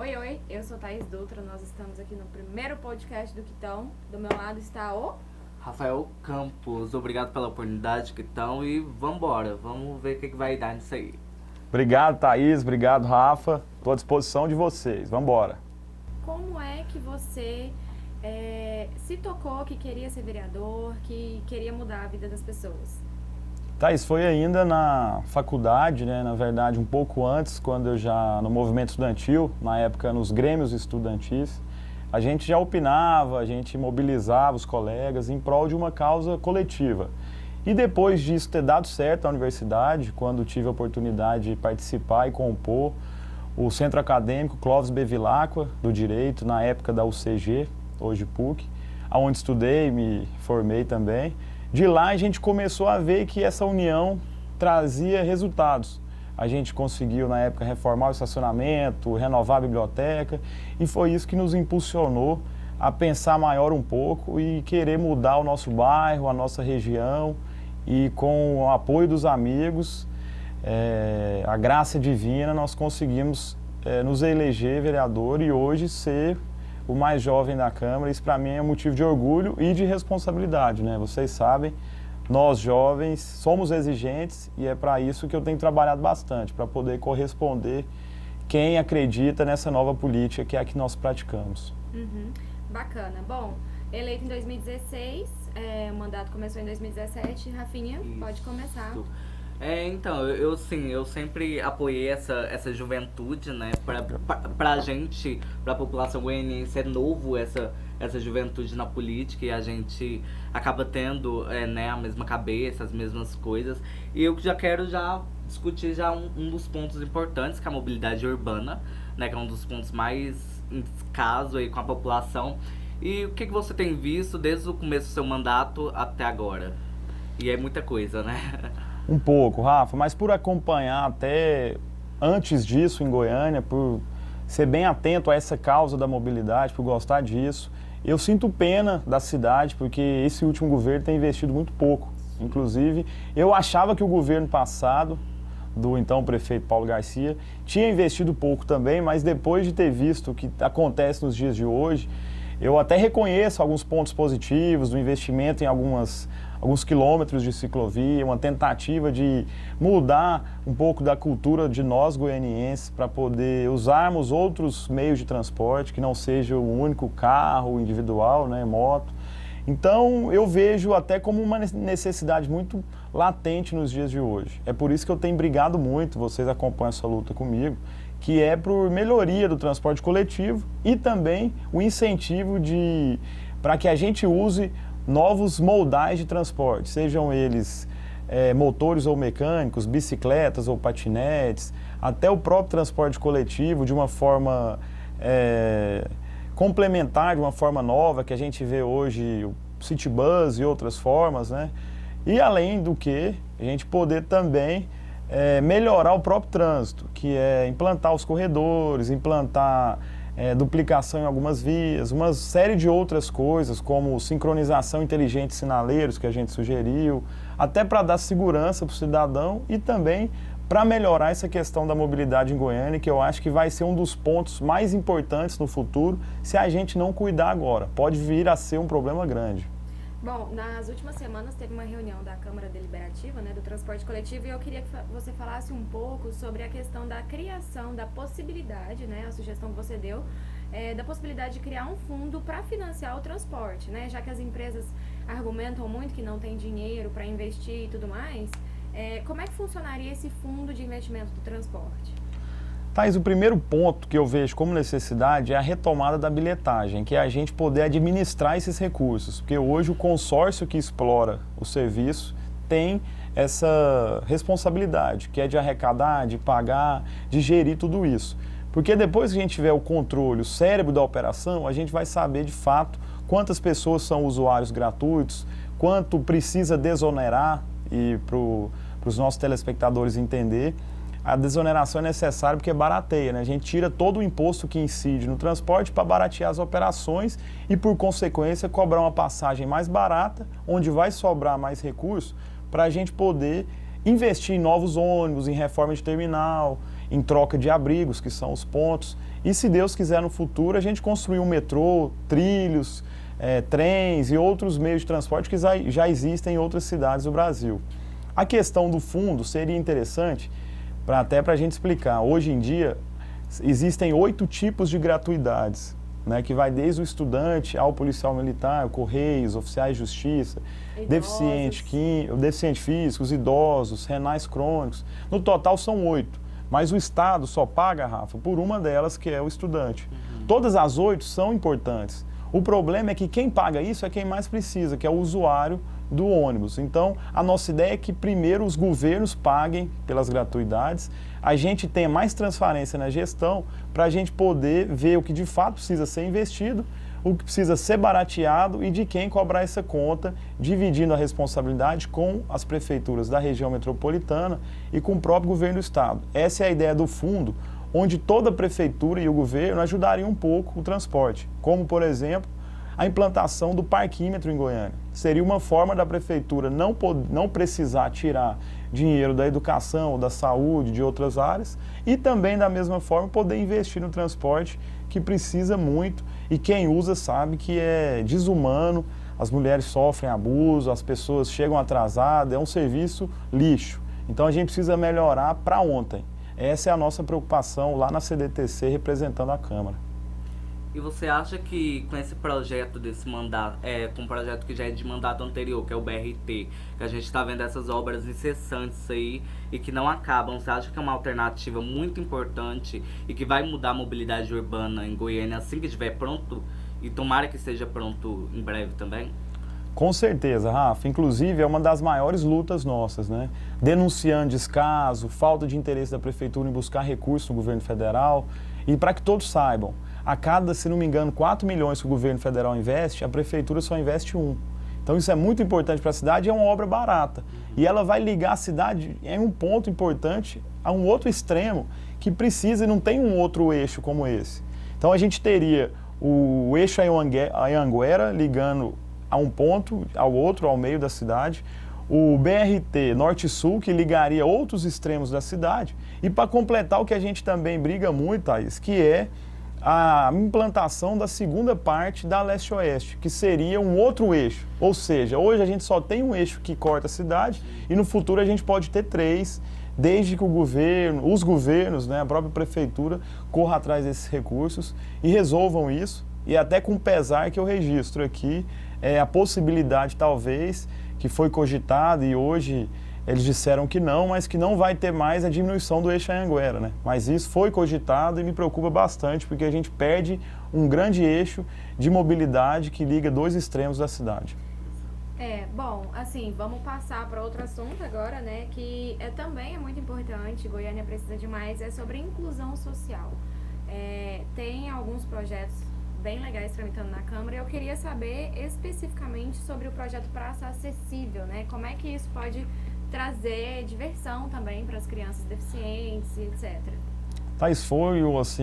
Oi, eu sou Thaís Dutra, nós estamos aqui no primeiro podcast do Quitão. Do meu lado está o... Rafael Campos, obrigado pela oportunidade, Quitão, e vambora, vamos ver o que vai dar nisso aí. Obrigado, Thaís, obrigado, Rafa, estou à disposição de vocês, vambora. Como é que você se tocou que queria ser vereador, que queria mudar a vida das pessoas? Thaís, foi ainda na faculdade, né, na verdade um pouco antes, quando eu já, no movimento estudantil, na época nos grêmios estudantis, a gente já opinava, a gente mobilizava os colegas em prol de uma causa coletiva. E depois disso ter dado certo na universidade, quando tive a oportunidade de participar e compor o Centro Acadêmico Clóvis Bevilacqua, do Direito, na época da UCG, hoje PUC, onde estudei, me formei também. De lá a gente começou a ver que essa união trazia resultados. A gente conseguiu, na época, reformar o estacionamento, renovar a biblioteca, e foi isso que nos impulsionou a pensar maior um pouco e querer mudar o nosso bairro, a nossa região, e com o apoio dos amigos, a graça divina, nós conseguimos nos eleger vereador e hoje ser o mais jovem da Câmara. Isso para mim é um motivo de orgulho e de responsabilidade, né? Vocês sabem, nós jovens somos exigentes e é para isso que eu tenho trabalhado bastante, para poder corresponder quem acredita nessa nova política que é a que nós praticamos. Bacana. Bom, eleito em 2016, o mandato começou em 2017. Rafinha, Isso. pode começar. Então, eu sempre apoiei essa juventude, né, pra gente, pra população goianiense é novo essa juventude na política e a gente acaba tendo, né, a mesma cabeça, as mesmas coisas. E eu já quero discutir um dos pontos importantes, que é a mobilidade urbana, né, que é um dos pontos mais escasos aí com a população. E o que você tem visto desde o começo do seu mandato até agora? E é muita coisa, né? Um pouco, Rafa, mas por acompanhar até antes disso em Goiânia, por ser bem atento a essa causa da mobilidade, por gostar disso, eu sinto pena da cidade, porque esse último governo tem investido muito pouco. Inclusive, eu achava que o governo passado, do então prefeito Paulo Garcia, tinha investido pouco também, mas depois de ter visto o que acontece nos dias de hoje, eu até reconheço alguns pontos positivos do investimento em alguns quilômetros de ciclovia, uma tentativa de mudar um pouco da cultura de nós goianienses para poder usarmos outros meios de transporte, que não seja o único carro individual, né, moto. Então eu vejo até como uma necessidade muito latente nos dias de hoje. É por isso que eu tenho brigado muito, vocês acompanham essa luta comigo, que é por melhoria do transporte coletivo e também o incentivo para que a gente use novos modais de transporte, sejam eles motores ou mecânicos, bicicletas ou patinetes, até o próprio transporte coletivo de uma forma complementar, de uma forma nova, que a gente vê hoje o City Bus e outras formas, né? E além do que, a gente poder também melhorar o próprio trânsito, que é implantar os corredores, implantar duplicação em algumas vias, uma série de outras coisas, como sincronização inteligente de sinaleiros, que a gente sugeriu, até para dar segurança para o cidadão e também para melhorar essa questão da mobilidade em Goiânia, que eu acho que vai ser um dos pontos mais importantes no futuro, se a gente não cuidar agora. Pode vir a ser um problema grande. Bom, nas últimas semanas teve uma reunião da Câmara Deliberativa, né, do transporte coletivo, e eu queria que você falasse um pouco sobre a questão da criação, da possibilidade, né, a sugestão que você deu, da possibilidade de criar um fundo para financiar o transporte, né, já que as empresas argumentam muito que não tem dinheiro para investir e tudo mais. Como é que funcionaria esse fundo de investimento do transporte? Thais, o primeiro ponto que eu vejo como necessidade é a retomada da bilhetagem, que é a gente poder administrar esses recursos, porque hoje o consórcio que explora o serviço tem essa responsabilidade, que é de arrecadar, de pagar, de gerir tudo isso. Porque depois que a gente tiver o controle, o cérebro da operação, a gente vai saber de fato quantas pessoas são usuários gratuitos, quanto precisa desonerar, e para os nossos telespectadores entender, a desoneração é necessária porque barateia, né? A gente tira todo o imposto que incide no transporte para baratear as operações e, por consequência, cobrar uma passagem mais barata, onde vai sobrar mais recursos para a gente poder investir em novos ônibus, em reforma de terminal, em troca de abrigos, que são os pontos. E se Deus quiser no futuro, a gente construir um metrô, trilhos, trens e outros meios de transporte que já existem em outras cidades do Brasil. A questão do fundo seria interessante, até para a gente explicar. Hoje em dia, existem 8 tipos de gratuidades, né, que vai desde o estudante ao policial militar, correios, oficiais de justiça, deficiente físicos, idosos, renais crônicos. No total são 8, mas o Estado só paga, Rafa, por uma delas, que é o estudante. Todas as 8 são importantes. O problema é que quem paga isso é quem mais precisa, que é o usuário do ônibus. Então, a nossa ideia é que primeiro os governos paguem pelas gratuidades, a gente tenha mais transparência na gestão para a gente poder ver o que de fato precisa ser investido, o que precisa ser barateado e de quem cobrar essa conta, dividindo a responsabilidade com as prefeituras da região metropolitana e com o próprio governo do estado. Essa é a ideia do fundo, onde toda a prefeitura e o governo ajudariam um pouco o transporte, como, por exemplo, a implantação do parquímetro em Goiânia. Seria uma forma da prefeitura não precisar tirar dinheiro da educação, da saúde, de outras áreas, e também, da mesma forma, poder investir no transporte, que precisa muito, e quem usa sabe que é desumano, as mulheres sofrem abuso, as pessoas chegam atrasadas, é um serviço lixo. Então a gente precisa melhorar para ontem. Essa é a nossa preocupação lá na CDTC, representando a Câmara. E você acha que com esse projeto desse mandato, com um projeto que já é de mandato anterior, que é o BRT, que a gente está vendo essas obras incessantes aí e que não acabam, você acha que é uma alternativa muito importante e que vai mudar a mobilidade urbana em Goiânia assim que estiver pronto? E tomara que esteja pronto em breve também? Com certeza, Rafa. Inclusive, é uma das maiores lutas nossas, né? Denunciando descaso, falta de interesse da Prefeitura em buscar recursos no governo federal. E para que todos saibam, a cada, se não me engano, 4 milhões que o governo federal investe, a Prefeitura só investe 1. Então isso é muito importante para a cidade e é uma obra barata. E ela vai ligar a cidade em um ponto importante a um outro extremo que precisa e não tem um outro eixo como esse. Então a gente teria o eixo Anhanguera ligando a um ponto, ao outro, ao meio da cidade, o BRT Norte-Sul, que ligaria outros extremos da cidade, e para completar o que a gente também briga muito, Thaís, que é a implantação da segunda parte da Leste-Oeste, que seria um outro eixo. Ou seja, hoje a gente só tem um eixo que corta a cidade e no futuro a gente pode ter 3, desde que os governos, né, a própria prefeitura, corra atrás desses recursos e resolvam isso. E até com pesar que eu registro aqui, a possibilidade talvez que foi cogitada e hoje eles disseram que não, mas que não vai ter mais a diminuição do eixo Anhanguera, né? Mas isso foi cogitado e me preocupa bastante, porque a gente perde um grande eixo de mobilidade que liga 2 extremos da cidade. Bom, assim, vamos passar para outro assunto agora, né? Que também é muito importante, Goiânia precisa de mais, é sobre inclusão social. Tem alguns projetos bem legais tramitando na Câmara e eu queria saber especificamente sobre o projeto Praça Acessível, né? Como é que isso pode trazer diversão também para as crianças deficientes, etc. Thaís,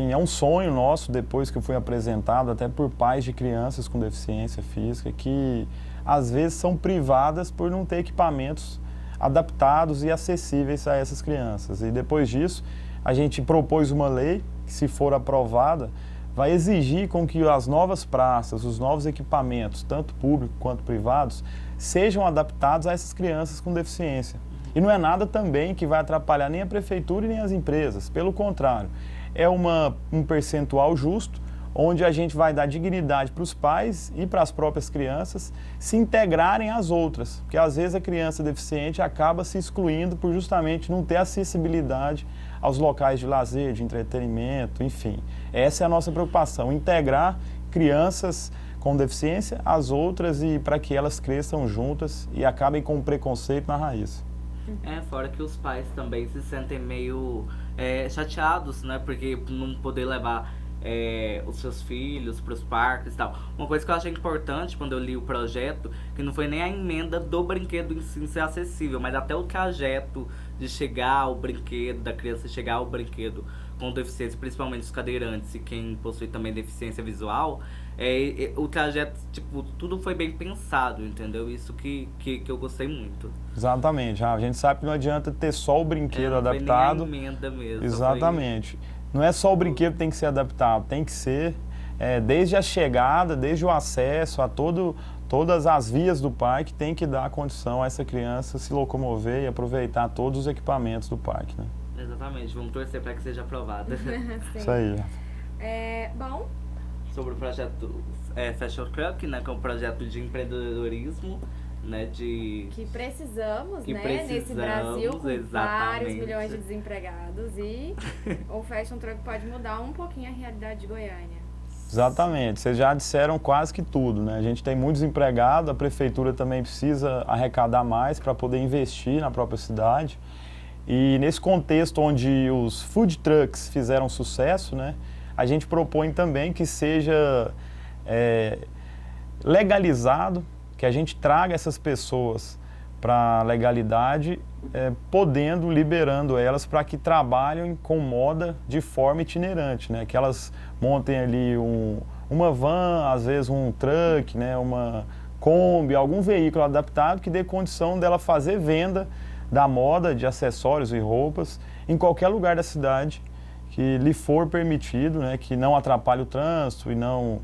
é um sonho nosso, depois que eu fui apresentado até por pais de crianças com deficiência física, que às vezes são privadas por não ter equipamentos adaptados e acessíveis a essas crianças. E depois disso, a gente propôs uma lei que, se for aprovada, vai exigir com que as novas praças, os novos equipamentos, tanto públicos quanto privados, sejam adaptados a essas crianças com deficiência. E não é nada também que vai atrapalhar nem a prefeitura e nem as empresas, pelo contrário, é um percentual justo, onde a gente vai dar dignidade para os pais e para as próprias crianças se integrarem às outras, porque às vezes a criança deficiente acaba se excluindo por justamente não ter acessibilidade aos locais de lazer, de entretenimento, enfim. Essa é a nossa preocupação, integrar crianças com deficiência às outras e para que elas cresçam juntas e acabem com o preconceito na raiz. Fora que os pais também se sentem meio chateados, né? Porque não poder levar os seus filhos para os parques e tal. Uma coisa que eu achei importante quando eu li o projeto, que não foi nem a emenda do brinquedo em si ser acessível, mas até o trajeto de chegar ao brinquedo, da criança chegar ao brinquedo com deficiência, principalmente os cadeirantes e quem possui também deficiência visual, o trajeto, tipo, tudo foi bem pensado, entendeu? Isso que eu gostei muito. Exatamente. A gente sabe que não adianta ter só o brinquedo Não adaptado. foi nem a emenda mesmo. Exatamente. Não é só o brinquedo que tem que ser adaptado, tem que ser desde a chegada, desde o acesso, a todas as vias do parque, tem que dar condição a essa criança se locomover e aproveitar todos os equipamentos do parque, né? Exatamente, vamos torcer para que seja aprovada. Isso aí. Bom, sobre o projeto Fashion Truck, né, que é um projeto de empreendedorismo, né, que precisamos, que né, precisamos, nesse Brasil com vários exatamente. milhões de desempregados, e o Fashion Truck pode mudar um pouquinho a realidade de Goiânia. Exatamente, vocês já disseram quase que tudo, né? A gente tem muito desempregado, a prefeitura também precisa arrecadar mais para poder investir na própria cidade. E nesse contexto onde os food trucks fizeram sucesso, né, a gente propõe também que seja legalizado, que a gente traga essas pessoas para a legalidade, liberando elas para que trabalhem com moda de forma itinerante, né? Que elas montem ali uma van, às vezes um truck, né? Uma Kombi, algum veículo adaptado que dê condição dela fazer venda da moda, de acessórios e roupas em qualquer lugar da cidade que lhe for permitido, né? Que não atrapalhe o trânsito e não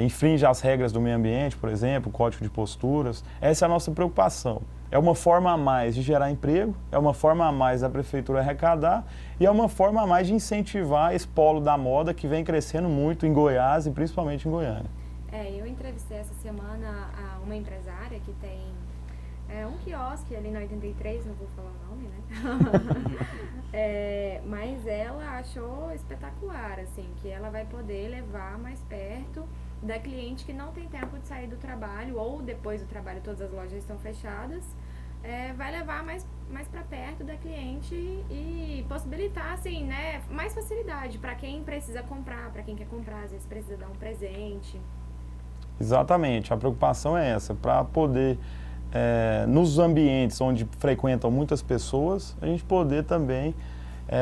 infringe as regras do meio ambiente, por exemplo, o código de posturas. Essa é a nossa preocupação. É uma forma a mais de gerar emprego, é uma forma a mais da prefeitura arrecadar e é uma forma a mais de incentivar esse polo da moda que vem crescendo muito em Goiás e principalmente em Goiânia. Eu entrevistei essa semana uma empresária que tem um quiosque ali na 83, não vou falar o nome, né? Mas ela achou espetacular, assim, que ela vai poder levar mais perto da cliente que não tem tempo de sair do trabalho, ou depois do trabalho todas as lojas estão fechadas, vai levar mais para perto da cliente e possibilitar, assim, né, mais facilidade para quem precisa comprar, para quem quer comprar, às vezes precisa dar um presente. Exatamente, a preocupação é essa, para poder, nos ambientes onde frequentam muitas pessoas, a gente poder também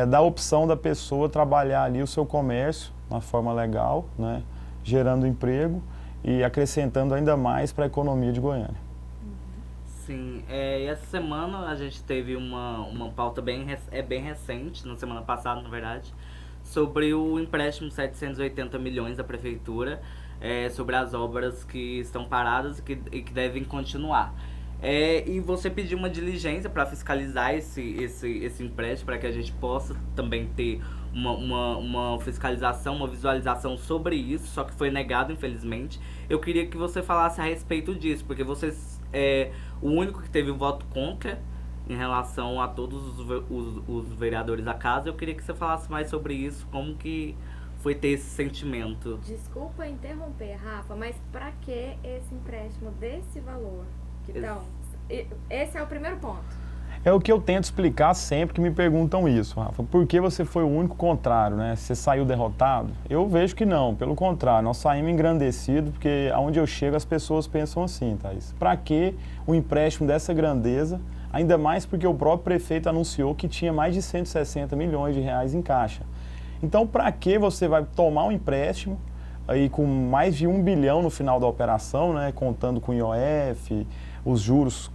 dar a opção da pessoa trabalhar ali o seu comércio de uma forma legal, né? Gerando emprego e acrescentando ainda mais para a economia de Goiânia. Sim, essa semana a gente teve uma pauta bem recente, na semana passada, na verdade, sobre o empréstimo de 780 milhões da prefeitura, sobre as obras que estão paradas e que devem continuar. E você pediu uma diligência para fiscalizar esse empréstimo, para que a gente possa também ter uma fiscalização, uma visualização sobre isso, só que foi negado, infelizmente. Eu queria que você falasse a respeito disso, porque você é o único que teve um voto contra em relação a todos os vereadores da casa. Eu queria que você falasse mais sobre isso, como que foi ter esse sentimento. Desculpa interromper, Rafa, mas para que esse empréstimo desse valor? Então, esse é o primeiro ponto. É o que eu tento explicar sempre que me perguntam isso, Rafa. Por que você foi o único contrário, né? Você saiu derrotado? Eu vejo que não, pelo contrário, nós saímos engrandecidos, porque aonde eu chego as pessoas pensam assim, Thaís. Para que um empréstimo dessa grandeza? Ainda mais porque o próprio prefeito anunciou que tinha mais de 160 milhões de reais em caixa. Então, para que você vai tomar um empréstimo aí com mais de 1 bilhão no final da operação, né? Contando com IOF, os juros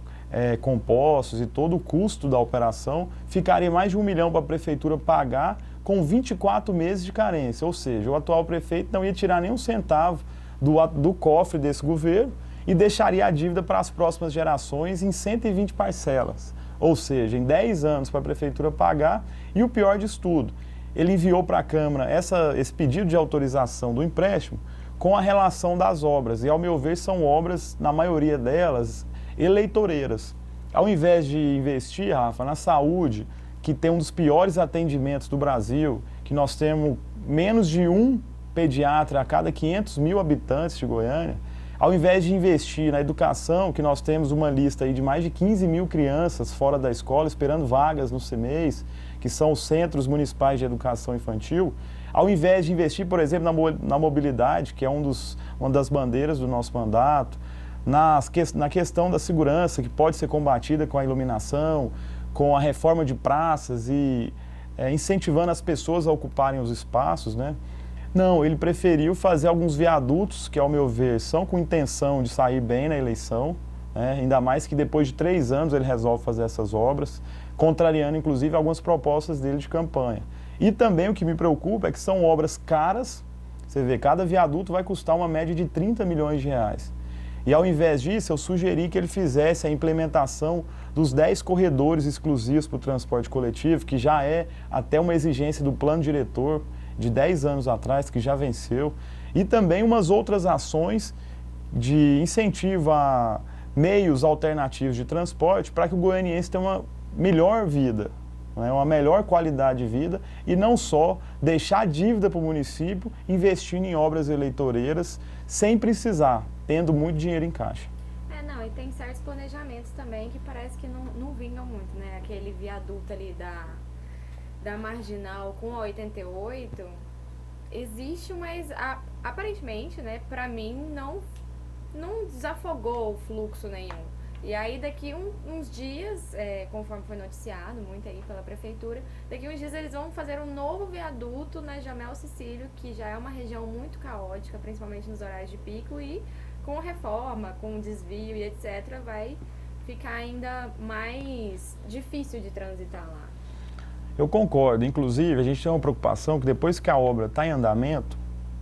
compostos e todo o custo da operação, ficaria mais de 1 milhão para a prefeitura pagar com 24 meses de carência. Ou seja, o atual prefeito não ia tirar nem um centavo do cofre desse governo e deixaria a dívida para as próximas gerações em 120 parcelas. Ou seja, em 10 anos para a prefeitura pagar. E o pior disso tudo, ele enviou para a Câmara esse pedido de autorização do empréstimo com a relação das obras. E, ao meu ver, são obras, na maioria delas, eleitoreiras. Ao invés de investir, Rafa, na saúde, que tem um dos piores atendimentos do Brasil, que nós temos menos de um pediatra a cada 500 mil habitantes de Goiânia, ao invés de investir na educação, que nós temos uma lista aí de mais de 15 mil crianças fora da escola esperando vagas no CEMEIs, que são os Centros Municipais de Educação Infantil, ao invés de investir, por exemplo, na mobilidade, que é uma das bandeiras do nosso mandato, na questão da segurança, que pode ser combatida com a iluminação, com a reforma de praças e incentivando as pessoas a ocuparem os espaços, né? Não, ele preferiu fazer alguns viadutos que, ao meu ver, são com intenção de sair bem na eleição, né? Ainda mais que depois de 3 anos ele resolve fazer essas obras, contrariando inclusive algumas propostas dele de campanha. E também o que me preocupa é que são obras caras, você vê, cada viaduto vai custar uma média de 30 milhões de reais. E ao invés disso, eu sugeri que ele fizesse a implementação dos 10 corredores exclusivos para o transporte coletivo, que já é até uma exigência do plano diretor de 10 anos atrás, que já venceu, e também umas outras ações de incentivo a meios alternativos de transporte para que o goianiense tenha uma melhor vida, né, uma melhor qualidade de vida e não só deixar dívida para o município investindo em obras eleitoreiras sem precisar, tendo muito dinheiro em caixa. Não, e tem certos planejamentos também que parece que não vingam muito, né? Aquele viaduto ali da Marginal com a 88, existe, mas aparentemente, né, pra mim não desafogou o fluxo nenhum. E aí daqui uns dias, conforme foi noticiado muito aí pela prefeitura, daqui uns dias eles vão fazer um novo viaduto na Jamel Cecílio, que já é uma região muito caótica, principalmente nos horários de pico, e com reforma, com desvio e etc, vai ficar ainda mais difícil de transitar lá. Eu concordo. Inclusive, a gente tem uma preocupação que depois que a obra está em andamento,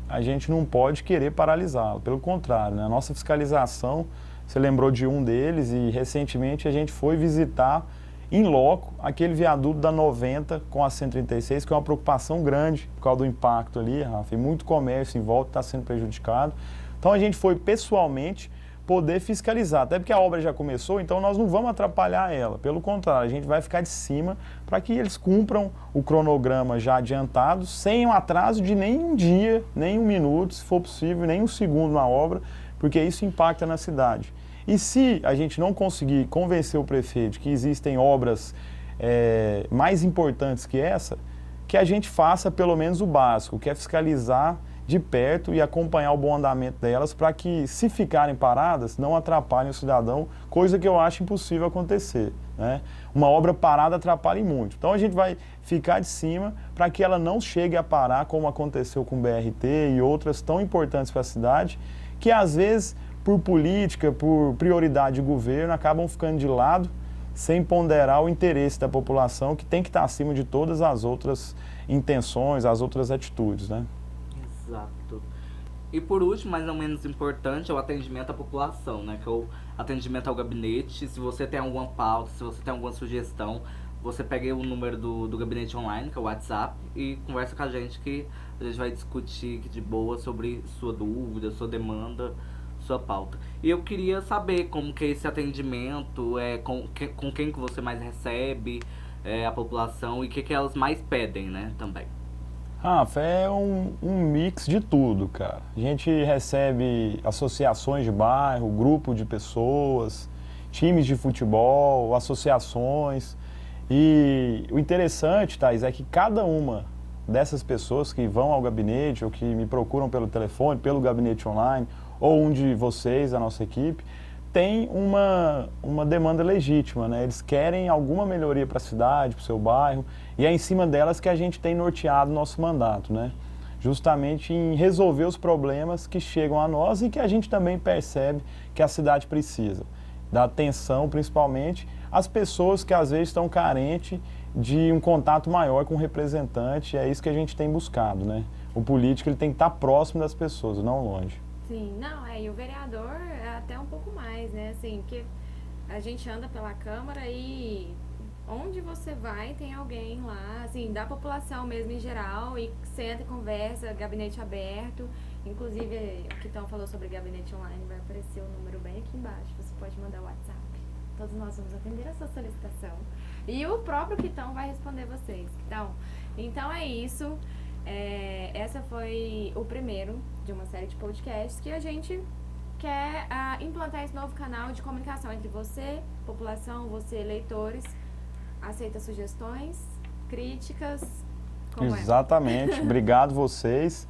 a gente não pode querer paralisá-la. Pelo contrário, né? A nossa fiscalização, você lembrou de um deles e recentemente a gente foi visitar em loco aquele viaduto da 90 com a 136, que é uma preocupação grande por causa do impacto ali, Rafa, e muito comércio em volta está sendo prejudicado. Então a gente foi pessoalmente poder fiscalizar, até porque a obra já começou, então nós não vamos atrapalhar ela. Pelo contrário, a gente vai ficar de cima para que eles cumpram o cronograma já adiantado, sem um atraso de nem um dia, nem um minuto, se for possível, nem um segundo na obra, porque isso impacta na cidade. E se a gente não conseguir convencer o prefeito que existem obras mais importantes que essa, que a gente faça pelo menos o básico, que é fiscalizar de perto e acompanhar o bom andamento delas para que, se ficarem paradas, não atrapalhem o cidadão, coisa que eu acho impossível acontecer, né? Uma obra parada atrapalha muito. Então a gente vai ficar de cima para que ela não chegue a parar, como aconteceu com o BRT e outras tão importantes para a cidade, que às vezes, por política, por prioridade de governo, acabam ficando de lado, sem ponderar o interesse da população, que tem que estar acima de todas as outras intenções, as outras atitudes, né? Exato. E por último, mas não menos importante, é o atendimento à população, né? Que é o atendimento ao gabinete. Se você tem alguma pauta, se você tem alguma sugestão, você pega o número do gabinete online, que é o WhatsApp, e conversa com a gente que a gente vai discutir de boa sobre sua dúvida, sua demanda, sua pauta. E eu queria saber como que é esse atendimento, com quem que você mais recebe a população e o que elas mais pedem, né, também. Rafa, é um mix de tudo, cara. A gente recebe associações de bairro, grupo de pessoas, times de futebol, associações. E o interessante, Thais, é que cada uma dessas pessoas que vão ao gabinete ou que me procuram pelo telefone, pelo gabinete online, ou um de vocês, a nossa equipe, tem uma demanda legítima, né? Eles querem alguma melhoria para a cidade, para o seu bairro, e é em cima delas que a gente tem norteado o nosso mandato, né? Justamente em resolver os problemas que chegam a nós e que a gente também percebe que a cidade precisa. Dar atenção, principalmente, às pessoas que às vezes estão carentes de um contato maior com o representante, e é isso que a gente tem buscado, né? O político ele tem que estar próximo das pessoas, não longe. Sim, não, e o vereador é até um pouco mais, né, assim, porque a gente anda pela Câmara e onde você vai tem alguém lá, assim, da população mesmo em geral, e senta e conversa, gabinete aberto, inclusive o Kitão falou sobre gabinete online, vai aparecer o número bem aqui embaixo, você pode mandar o WhatsApp, todos nós vamos atender a sua solicitação, e o próprio Kitão vai responder vocês, então é isso. Essa foi o primeiro de uma série de podcasts que a gente quer implantar esse novo canal de comunicação entre você, população, você, eleitores. Aceita sugestões, críticas, como Exatamente. Obrigado vocês.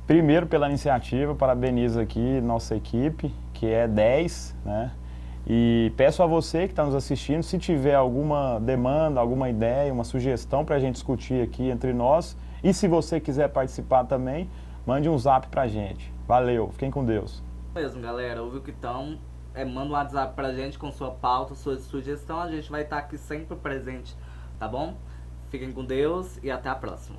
Primeiro pela iniciativa, parabenizo aqui nossa equipe, que é 10, né? E peço a você que está nos assistindo, se tiver alguma demanda, alguma ideia, uma sugestão para a gente discutir aqui entre nós, e se você quiser participar também, mande um zap pra gente. Valeu, fiquem com Deus. Mesmo, galera, ouviu que então? Manda um WhatsApp pra gente com sua pauta, sua sugestão, a gente vai estar aqui sempre presente, tá bom? Fiquem com Deus e até a próxima.